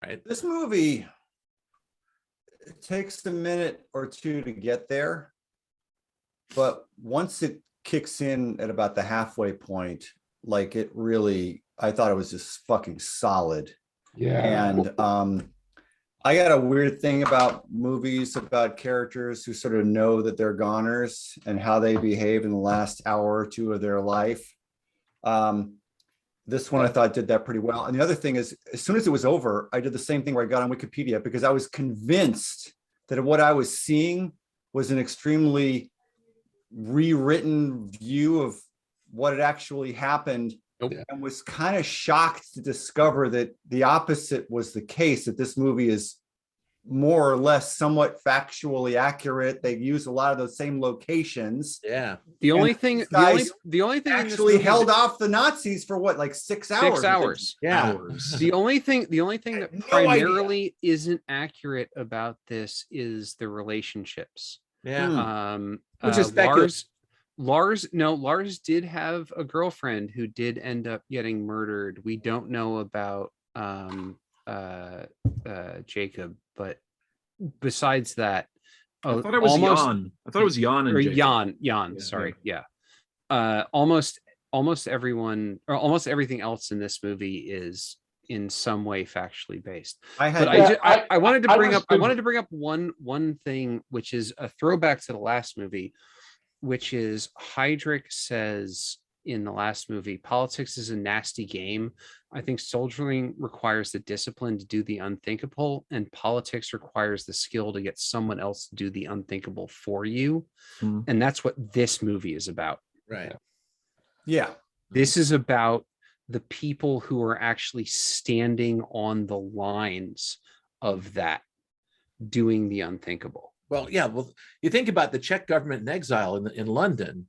right? This movie, it takes a minute or two to get there, but once it kicks in at about the halfway point, like it really, I thought it was just fucking solid. Yeah. And I got a weird thing about movies about characters who sort of know that they're goners and how they behave in the last hour or two of their life. This one I thought did that pretty well. And the other thing is, as soon as it was over, I did the same thing where I got on Wikipedia because I was convinced that what I was seeing was an extremely rewritten view of what had actually happened. Nope. And was kind of shocked to discover that the opposite was the case, that this movie is more or less somewhat factually accurate. They use a lot of those same locations. Yeah. The only thing actually held off the Nazis for what, like 6 hours? 6 hours. Yeah. Hours. The only thing that no primarily isn't accurate about this is the relationships. Yeah. Which is Lars did have a girlfriend who did end up getting murdered. We don't know about Jacob, but besides that, I thought it was Jan. I thought it was Jan and Jacob. Jan. Yeah. Sorry, yeah. Almost everyone or almost everything else in this movie is in some way factually based. I wanted to bring up one thing, which is a throwback to the last movie, which is Heydrich says in the last movie, politics is a nasty game. I think soldiering requires the discipline to do the unthinkable, and politics requires the skill to get someone else to do the unthinkable for you. And that's what this movie is about. Right. Yeah. This is about the people who are actually standing on the lines of that, doing the unthinkable. Well, yeah. Well, you think about the Czech government in exile in London,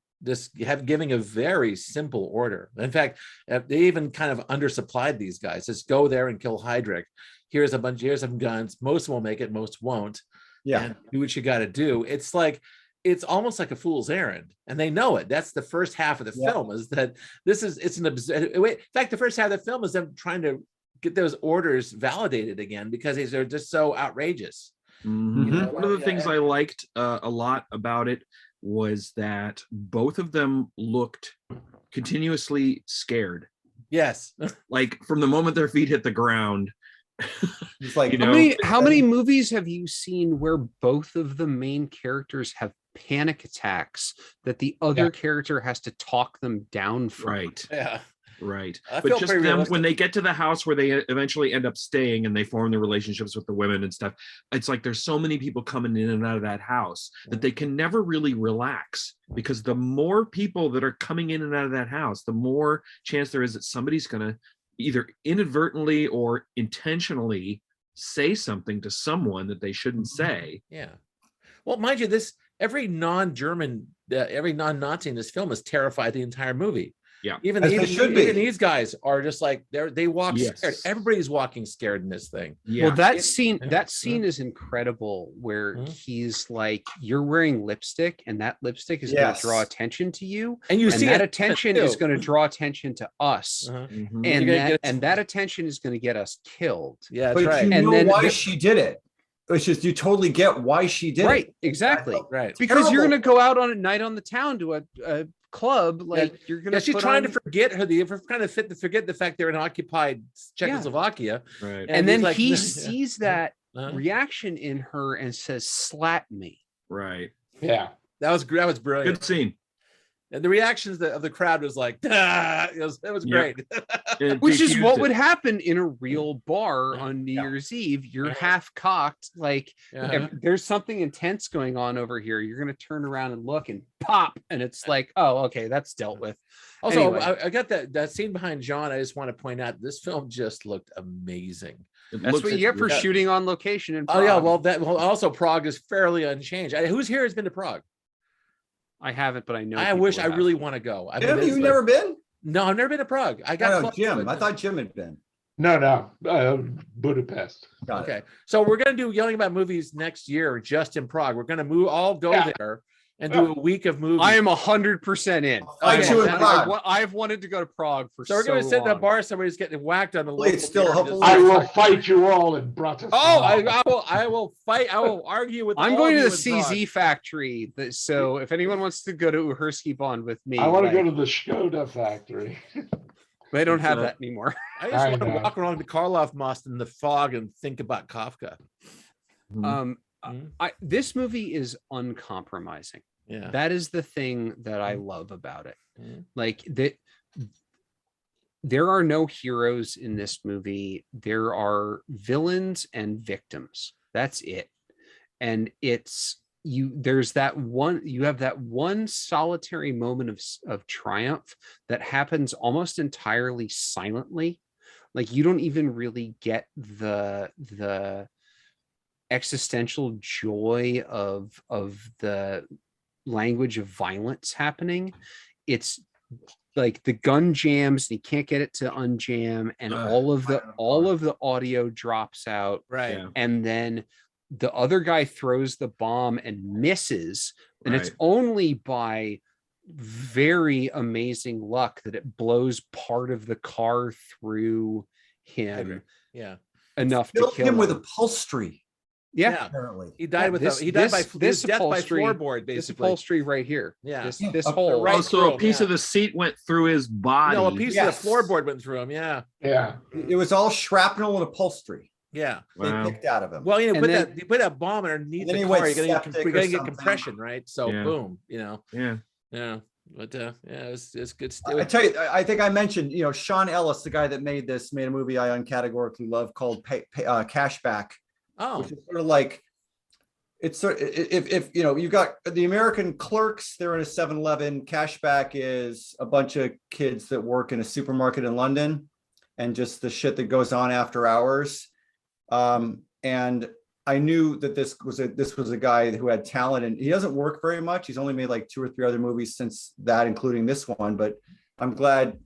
giving a very simple order. In fact, they even kind of undersupplied these guys. Just go there and kill Heydrich. Here's some guns. Most will make it, most won't. Yeah. And do what you got to do. It's almost like a fool's errand, and they know it. That's the first half of the film. Is that in fact, the first half of the film is them trying to get those orders validated again because they're just so outrageous. Mm-hmm. One of the things I liked a lot about it was that both of them looked continuously scared. Yes. Like from the moment their feet hit the ground. It's like, how many movies have you seen where both of the main characters have panic attacks that the other character has to talk them down from? Right. Yeah. Right. But just them, when they get to the house where they eventually end up staying and they form the relationships with the women and stuff, it's like there's so many people coming in and out of that house that they can never really relax, because the more people that are coming in and out of that house, the more chance there is that somebody's going to either inadvertently or intentionally say something to someone that they shouldn't say. Yeah. Well, mind you, every non-German, every non-Nazi in this film is terrified the entire movie. Yeah, even these guys are just like they walk scared. Everybody's walking scared in this thing. Yeah. Well, that scene is incredible, where he's like, "You're wearing lipstick, and that lipstick is going to draw attention to you, and see that attention is going to draw attention to us, and that attention is going to get us killed." Yeah, that's right. You know why she did it. It's just you totally get why she did it. Right, exactly. Right, because you're going to go out on a night on the town to a club, like you're gonna. She's trying to forget forget the fact they're in occupied Czechoslovakia, right? And then he sees that reaction in her and says, "Slap me." Right. Yeah, that was brilliant. Good scene. And the reactions of the crowd was like, it was great. Which is what would happen in a real bar on New Year's Eve. You're half cocked, like there's something intense going on over here. You're going to turn around and look and pop. And it's like, oh, okay, that's dealt with. Also, anyway. I got that scene behind John. I just want to point out this film just looked amazing. That's what you get for shooting on location in Prague. Oh, yeah. Well, also Prague is fairly unchanged. Who's here has been to Prague? I haven't, but I know. I wish I really want to go. Have you never been? No, I've never been to Prague. I got Jim. I thought Jim had been. No, Budapest. Okay, so we're gonna do Yelling About Movies next year, just in Prague. We're gonna all go there and do a week of movies. I am 100% in. I've wanted to go to Prague for so long. So we're going to sit in a bar. Somebody's getting whacked on the local. I will fight you all in Bratislava. Oh, I will fight. I will argue with. I'm going to the CZ factory. So if anyone wants to go to Uhersky Bond with me, I want to go to the Skoda factory. They don't have that anymore. I just want to walk around the Karloff Most in the fog and think about Kafka. This movie is uncompromising. Yeah, that is the thing that I love about it. Like that, there are no heroes in this movie. There are villains and victims. That's it. And it's there's that one, you have that one solitary moment of triumph that happens almost entirely silently. Like you don't even really get the existential joy of the language of violence happening. It's like the gun jams and he can't get it to unjam, and all of the audio drops out, right? And then the other guy throws the bomb and misses, and it's only by very amazing luck that it blows part of the car through him enough to kill him with upholstery. Yeah, apparently he died with he died by floorboard, basically. This upholstery right here. Yeah, this whole. Also, a piece of the seat went through his body. No, a piece of the floorboard went through him. Yeah. It was all shrapnel and upholstery. Yeah, they picked out of him. Well, you put that bomb underneath the car, you're gonna get compression, right? So boom, yeah. But it's good stuff. I tell you, I think I mentioned, Sean Ellis, the guy that made a movie I uncategorically love called Cashback. Oh, which is sort of like, it's sort of, if you've got the American Clerks, they're in a 7-Eleven. Cashback is a bunch of kids that work in a supermarket in London, and just the shit that goes on after hours. And I knew that this was a guy who had talent, and he doesn't work very much. He's only made like 2 or 3 other movies since that, including this one. But I'm glad,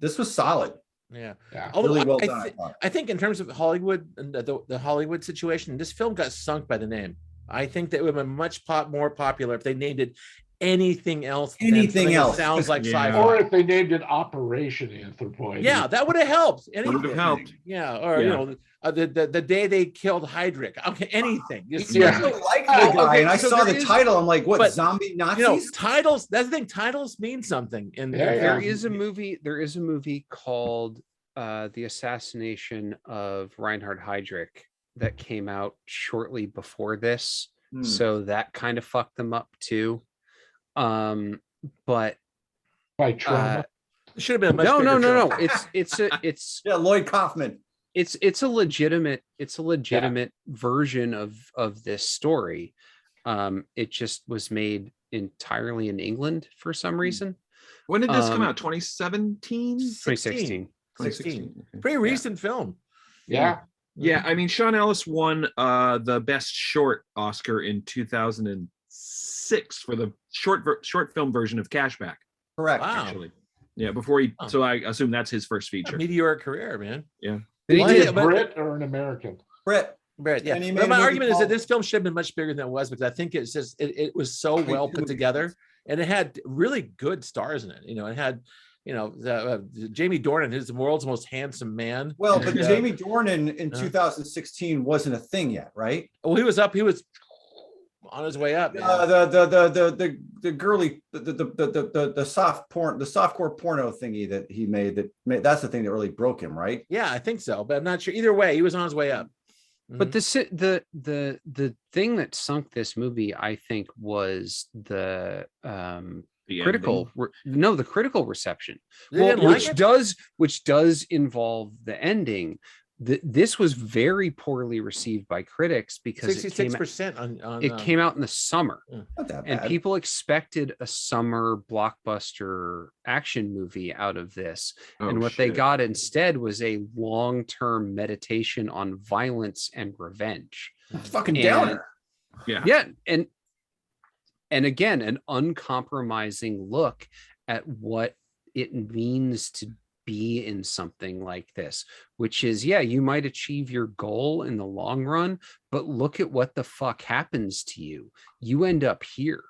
this was solid. Yeah. Although really well done, I think in terms of Hollywood and the Hollywood situation, this film got sunk by the name. I think that it would have been much more popular if they named it anything else. Anything else sounds like sci-fi. Or if they named it Operation Anthropoid. Yeah, that would have helped. Would have helped. Yeah, or the day they killed Heydrich. Okay, anything. I like the guy, and I saw the title. I'm like, what? Zombie Nazis? Titles. That's the thing. Titles mean something. And there is a movie called The Assassination of Reinhard Heydrich that came out shortly before this, so that kind of fucked them up too. But by trauma, it should have been no. It's Lloyd Kaufman. It's a legitimate version of this story. It just was made entirely in England for some reason. When did this come out? 2017? 2016. 16. Pretty recent film. Yeah. I mean, Sean Ellis won the best short Oscar in 2006 for the short film version of Cashback. Correct. Wow. Actually. Yeah, before he so I assume that's his first feature. Meteoric career, man. Yeah. Is it Brit or an American? Brit, yeah. But my argument is that this film should have been much bigger than it was, because I think it's just it was so well put together, and it had really good stars in it. It had Jamie Dornan, who's the world's most handsome man. Well, but Jamie Dornan in 2016 wasn't a thing yet, right? Well, he was on his way up. The girly, the softcore porno thingy that he made, that's the thing that really broke him, right? Yeah, I think so, but I'm not sure. Either way, he was on his way up. But the thing that sunk this movie, I think, was the critical reception, which does involve the ending. This was very poorly received by critics because 66% it came out in the summer, not that bad. And people expected a summer blockbuster action movie out of this, and what they got instead was a long-term meditation on violence and revenge. It's fucking downer. And again, an uncompromising look at what it means to be in something like this, which is, you might achieve your goal in the long run, but look at what the fuck happens to you. You end up here.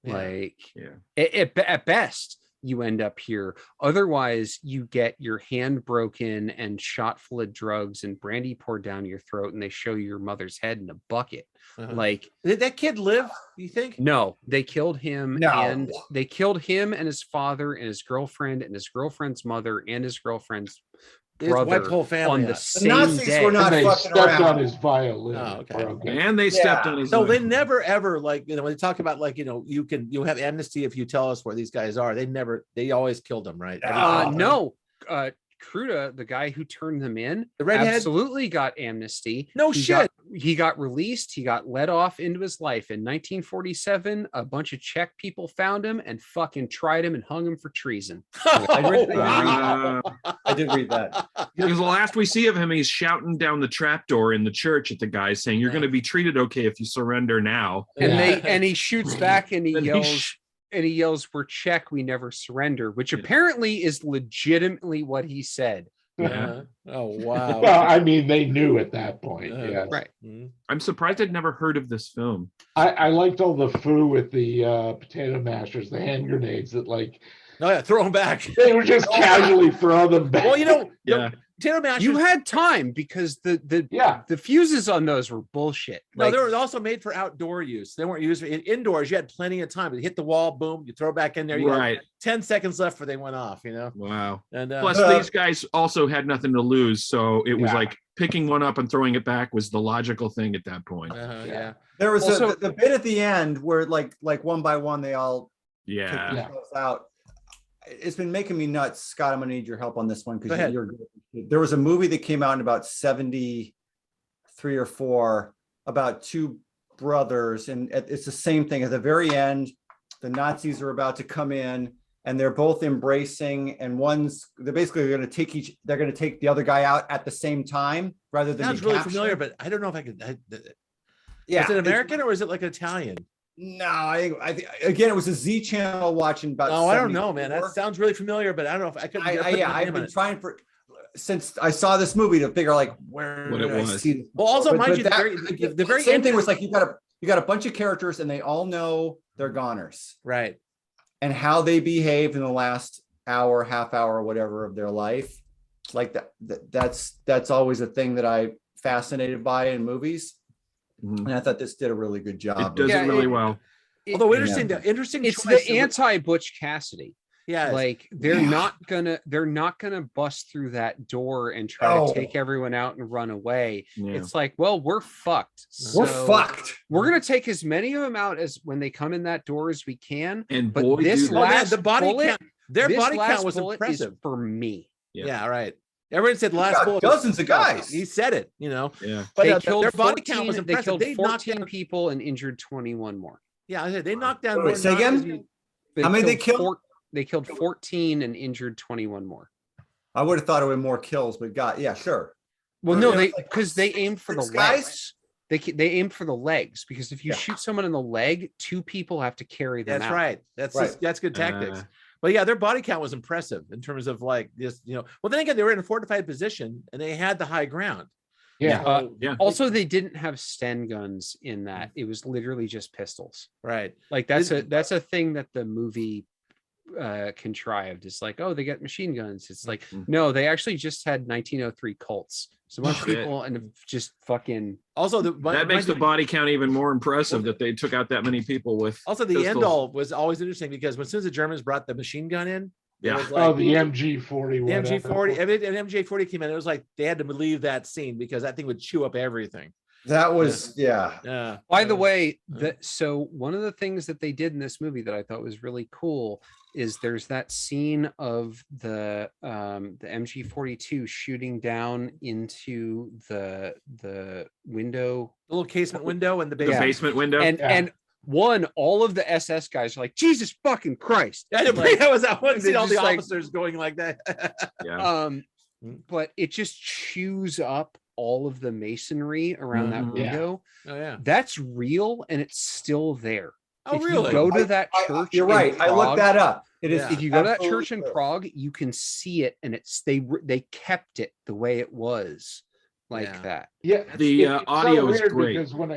Like, Yeah. at best, you end up here. Otherwise, you get your hand broken and shot full of drugs and brandy poured down your throat, and they show your mother's head in a bucket. Like, did that kid live? You think? No, they killed him. No. And they killed him and his father and his girlfriend's mother and his girlfriend's brother wiped the whole family on the out. same Nazis day. were not And they fucking stepped around. on his violin. Oh, okay. Broke it. And they stepped Yeah. on his. No, they never ever, like, when they talk about, like, you have amnesty if you tell us where these guys are. They always killed them, right? No, Kruta, the guy who turned them in, The redhead? absolutely got amnesty. No shit. He got released. He got let off into his life. In 1947, a bunch of Czech people found him and fucking tried him and hung him for treason. I I did read that. Because the last we see of him, he's shouting down the trapdoor in the church at the guy, saying, "You're going to be treated okay if you surrender now." And he shoots back and he And he yells. And he yells, "We're Czech, we never surrender," which apparently is legitimately what he said. Oh wow. Well, I mean, they knew at that point. Yeah. Right. I'm surprised I'd never heard of this film. I liked all the foo with the potato mashers, the hand grenades that, like, Oh yeah, throw them back. they would just casually throw them back. Well, Yeah. potato mashers. You had time because the fuses on those were bullshit. No, Like, they were also made for outdoor use. They weren't used for indoors. You had plenty of time. You hit the wall, boom, you throw it back in there. You Right. had 10 seconds left before they went off, Wow. And Plus, these guys also had nothing to lose, so it was Yeah. like picking one up and throwing it back was the logical thing at that point. yeah. There was Also- the bit at the end where like one by one they all took Yeah. themselves out. It's been making me nuts. Scott, I'm gonna need your help on this one Go because ahead. you're there was a movie that came out in about 73 or 4 about two brothers, and it's the same thing. At the very end, the Nazis are about to come in and they're both embracing, and they're basically going to take the other guy out at the same time rather than Sounds be really captured. familiar, but I don't know if I could. Yeah, Is it it's- American or is it like Italian? No, I think again it was a Z channel watching about. Oh, I don't know, man. That 74. sounds really familiar, but I don't know if I could. I've been trying since I saw this movie to figure like where What did it I was. see this Well, also, before? mind you, But the very same end thing was like you got a bunch of characters and they all know they're goners right. and how they behaved in the last hour, half hour, whatever of their life. Like that's always a thing that I fascinated by in movies. Mhm. And I thought this did a really good job. It does Yeah, it really it- well. Although interesting it's choice the of- anti-Butch Cassidy. Yeah, Like they're not gonna bust through that door and try No. to take everyone out and run away. Yeah. It's like, well, we're fucked. We're So fucked. We're gonna take as many of them out as when they come in that door as we can. And But boy, this do Oh, they. man, last the body bullet, count. Their this body last count was bullet is impressive. for me. Yeah, right. Everyone said last got bullet. dozens of guys. He said it. Yeah. But They killed their body 14, count was they impressive. killed They knocked 14 down. people and injured 21 more. Yeah, I said they knocked down. Wait, more say again? Nazis. They How many they killed killed? They killed 14 and injured 21 more. I would have thought it would be more kills, but yeah, sure. Well, Or, no, you know, they like because they aimed for the six guys? legs. They aimed for the legs because if you Yeah. shoot someone in the leg, 2 people have to carry them That's out. right. That's Right. that's good tactics. Uh, But yeah, their body count was impressive in terms of like this. Well, then again, they were in a fortified position and they had the high ground. Yeah. So- Yeah. Also, they didn't have Sten guns in that. It was literally just pistols. Right. Like that's a thing that the movie contrived. It's like, oh, they got machine guns. It's like, no, they actually just had 1903 Colts. So a bunch of Shit. people and just fucking Also, that makes the body count even more impressive that they took out that many people with. Also, the pistols. end all was always interesting because as soon as the Germans brought the machine gun in, it Yeah. was Oh, like the MG40. the whatever. MG40. And MJ40 came in. It was like they had to leave that scene because that thing would chew up everything. That was yeah. Yeah. By the way, Yeah. so one of the things that they did in this movie that I thought was really cool is there's that scene of the MG42 shooting down into the window, The little casement window and the The basement. basement window. and all of the SS guys are like, Jesus fucking Christ. I didn't believe that was that one. They See all the just, like- officers going like that. yeah. But it just chews up all of the masonry around that Mhm. Yeah. window. Oh yeah. That's real and it's still there. Oh If really? you go to that church, You're in right. I looked Prague- that up. It is. Yeah. If you go to that absolutely church in true. Prague, you can see it, and it's they kept it the way it was. like Yeah. that. Yeah, The it's audio so is weird great. because when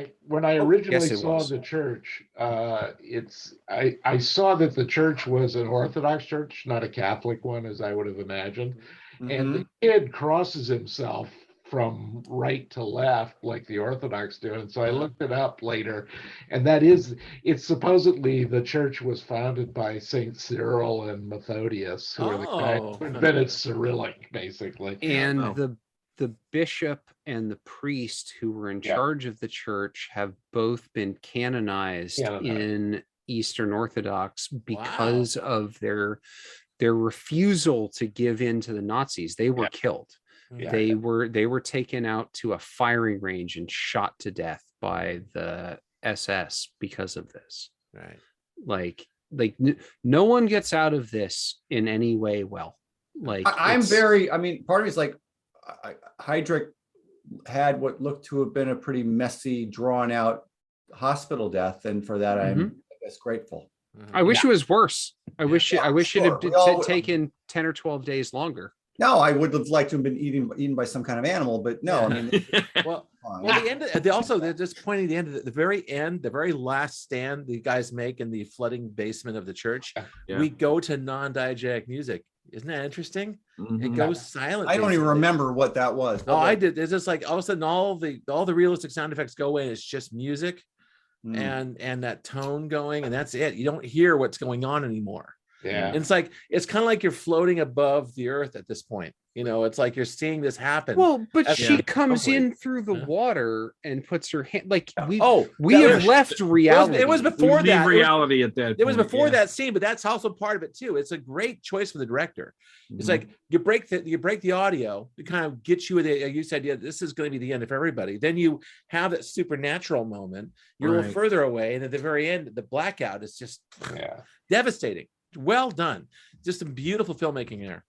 I originally Yes, it saw was. the church, I saw that the church was an Orthodox church, not a Catholic one, as I would have imagined. And the kid crosses himself from right to left like the Orthodox do. And so I looked it up later, and it's supposedly the church was founded by Saint Cyril and Methodius, who are the guys who invented Cyrillic, basically. And Wow. the bishop and the priest who were in charge of the church have both been canonized in Eastern Orthodox because of their refusal to give in to the Nazis. They were killed. They were taken out to a firing range and shot to death by the SS because of this. Right. Like no one gets out of this in any way well. Like I mean, part of me is like, Heydrich had what looked to have been a pretty messy, drawn out hospital death, and for that I'm I guess grateful. I wish it was worse. I wish it had taken 10 or 12 days longer. No, I would have liked to have been eaten by some kind of animal, but no, I mean, well, the end. They're just pointing the end of the very end, the very last stand the guys make in the flooding basement of the church. Yeah. We go to non-diegetic music. Isn't that interesting? It goes silent. I don't even remember what that was. Oh, I did. It's just like all of a sudden all the realistic sound effects go away and it's just music and that tone going, and that's it. You don't hear what's going on anymore. Yeah. And it's kind of like you're floating above the earth at this point. You know, it's like you're seeing this happen. Well, but she comes in through the water and puts her hand like we have left reality. It was before that. Reality at that. It was before that scene, but that's also part of it too. It's a great choice for the director. It's like you break the audio to kind of get you the you said, yeah, this is going to be the end of everybody. Then you have that supernatural moment. You're a little further away, and at the very end, the blackout is just devastating. Well done. Just some beautiful filmmaking there.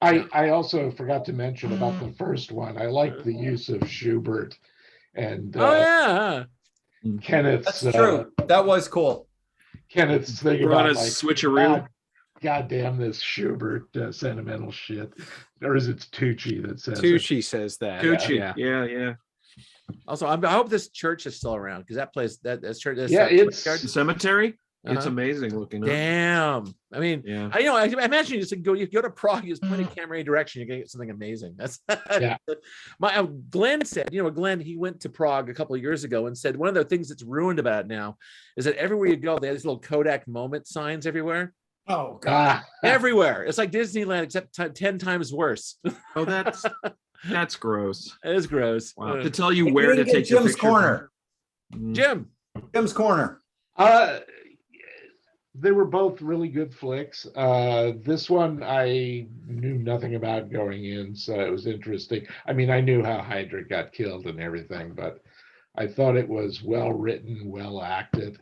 I also forgot to mention about the first one. I like the use of Schubert and Kenneth's. That's true. That was cool. Kenneth's thing about like switcheroo. God damn this Schubert sentimental shit. Or is it Tucci that says Tucci says that. Tucci. Yeah. Also, I hope this church is still around because that place, that church. It's the cemetery. It's amazing looking. Damn. I mean, I imagine you just go to Prague, you just point a camera any direction, you're gonna get something amazing. That's Glenn said, Glenn, he went to Prague a couple of years ago and said one of the things that's ruined about it now is that everywhere you go, they have these little Kodak moment signs everywhere. Oh God. Everywhere. It's like Disneyland, except 10 times worse. Oh, that's gross. It is gross. Wow. To tell you where to take your Jim's picture. corner. Jim's corner. They were both really good flicks. This one I knew nothing about going in, so it was interesting. I mean, I knew how Heydrich got killed and everything, but I thought it was well written, well acted,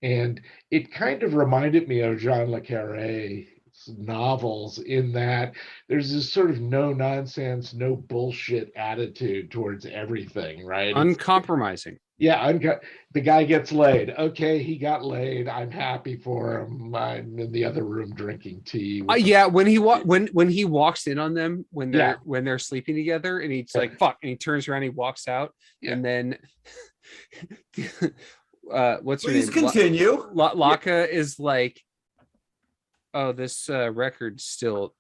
and it kind of reminded me of Jean le Carré's novels in that there's this sort of no nonsense, no bullshit attitude towards everything, right? Uncompromising. The guy gets laid. Okay, he got laid. I'm happy for him. I'm in the other room drinking tea. When he walks in on them when they're sleeping together, and he's like, "Fuck," and he turns around, he walks out, and then what's her name? Please continue. Laka is like, "Oh, this record's still."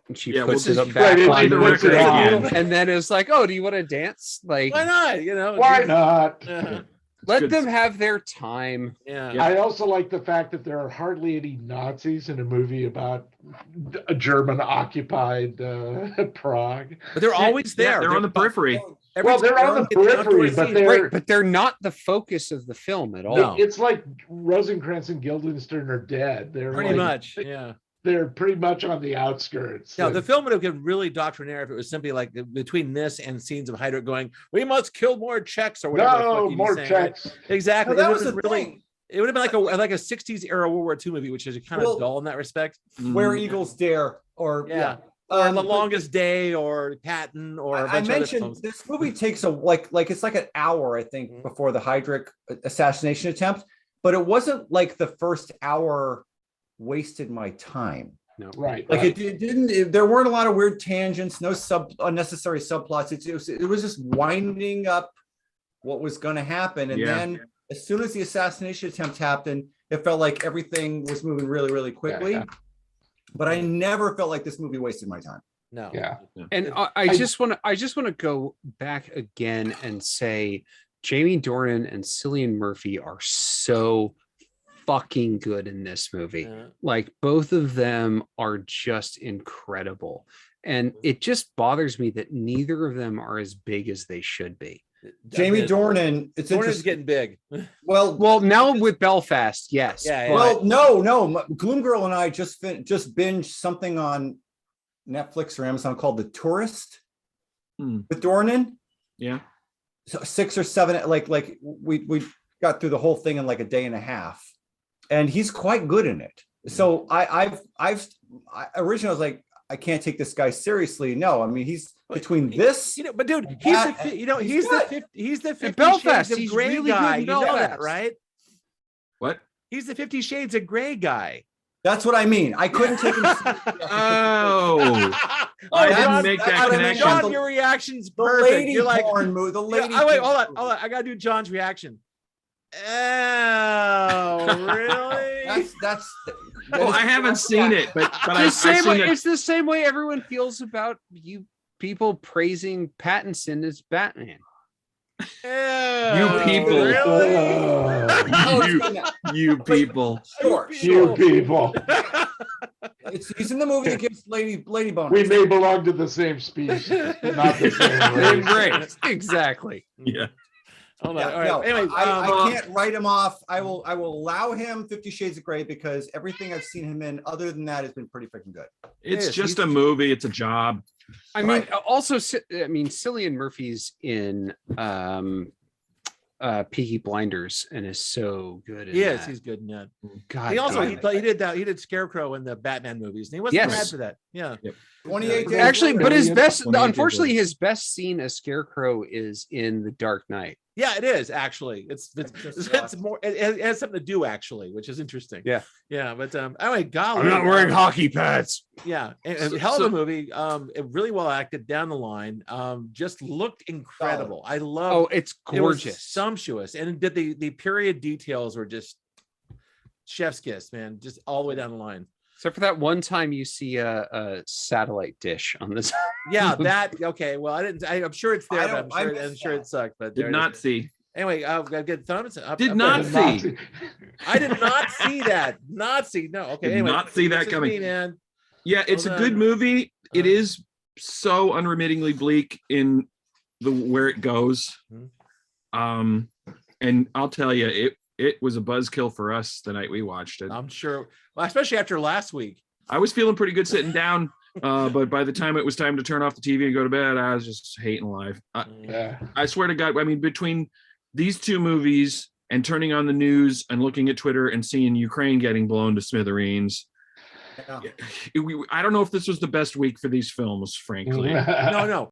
And she puts it up back on the record again. And then it's like, "Oh, do you want to dance? Like, why not? Why not? Let them have their time." Yeah. I also like the fact that there are hardly any Nazis in a movie about a German occupied Prague. But they're always there. They're on the periphery. They're on the periphery, but they're not the focus of the film at all. No. It's like Rosencrantz and Guildenstern are dead. They're pretty much, yeah. They're pretty much on the outskirts. Yeah, the film would have been really doctrinaire if it was simply like between this and scenes of Heydrich going, "We must kill more Czechs" or whatever. No, more Czechs. Right? Exactly. No, that was really. It would have been like a 60s era World War II movie, which is kind of dull in that respect. Where Eagles Dare, or or The Longest Day, or Patton, or I mentioned this movie takes it's like an hour, I think, before the Heydrich assassination attempt, but it wasn't like the first hour wasted my time. No. Right. Like it didn't. There weren't a lot of weird tangents, no unnecessary subplots. It was just winding up what was going to happen, and then as soon as the assassination attempt happened, it felt like everything was moving really, really quickly. Yeah. But I never felt like this movie wasted my time. No. Yeah. And I just want to go back again and say Jamie Dornan and Cillian Murphy are so fucking good in this movie. Yeah. Like both of them are just incredible. And it just bothers me that neither of them are as big as they should be. Jamie Dornan, Dornan's getting big. Well, now with Belfast, yes. Yeah. Well, no. Gloom Girl and I just binged something on Netflix or Amazon called The Tourist with Dornan. Yeah. So 6 or 7, like we got through the whole thing in like a day and a half, and he's quite good in it. So I originally was like, I can't take this guy seriously. No, I mean he's between this, but dude, he's the 50 Belfast. Shades of He's Grey really guy. good in You know that, Belfast. right? What? He's the 50 Shades of Grey guy. That's what I mean. I couldn't take him. Oh, I didn't make that connection. John, your reaction's The perfect. lady You're like, porn movie. The lady. wait, porn hold movie. on. I gotta do John's reaction. Oh, really? That's. Well, I haven't seen it, but I've Same seen way, it. it's the same way everyone feels about you people praising Pattinson as Batman. You people. Really? You people. Sure. You people. He's in the movie that gives lady bonus. We may belong to the same species, but not the same race. Right. Exactly. Yeah. Hold on. Yeah, All right. no, Anyway, I can't write him off. I will allow him 50 Shades of Grey because everything I've seen him in, other than that, has been pretty freaking good. It's just a movie. It's a job. I mean, also, Cillian Murphy's in Peaky Blinders and is so good. he's good in that. God, He also damn it. he did Scarecrow in the Batman movies, and he wasn't bad for that. Yeah. 28 days Actually, later. but his best, 28 unfortunately, his best scene as Scarecrow is in The Dark Knight. Yeah, it is actually. It's more. It has something to do actually, which is interesting. Yeah. But anyway, golly, I'm not wearing hockey pads. Yeah, and hell of a movie. It really well acted down the line. Just looked incredible. I love. Oh, it's It was gorgeous. sumptuous, and did the period details were just chef's kiss, man. Just all the way down the line. Except for that one time you see a satellite dish on this. Yeah, that okay. Well, I'm sure it's there. But I'm missed sure that. it sucked. But Did not see. Anyway, I've got good thumbs up. Did up not there. see. I did not see that. Not see. No. Okay. Did Anyway, not see that this is coming. me, man. Yeah, it's a Hold good on. movie. It is so unremittingly bleak in where it goes. And I'll tell you, it was a buzzkill for us the night we watched it. I'm sure. Well, especially after last week. I was feeling pretty good sitting down, but by the time it was time to turn off the TV and go to bed, I was just hating life. Yeah. I swear to God, I mean, between these two movies and turning on the news and looking at Twitter and seeing Ukraine getting blown to smithereens, Yeah. I don't know if this was the best week for these films, frankly. No.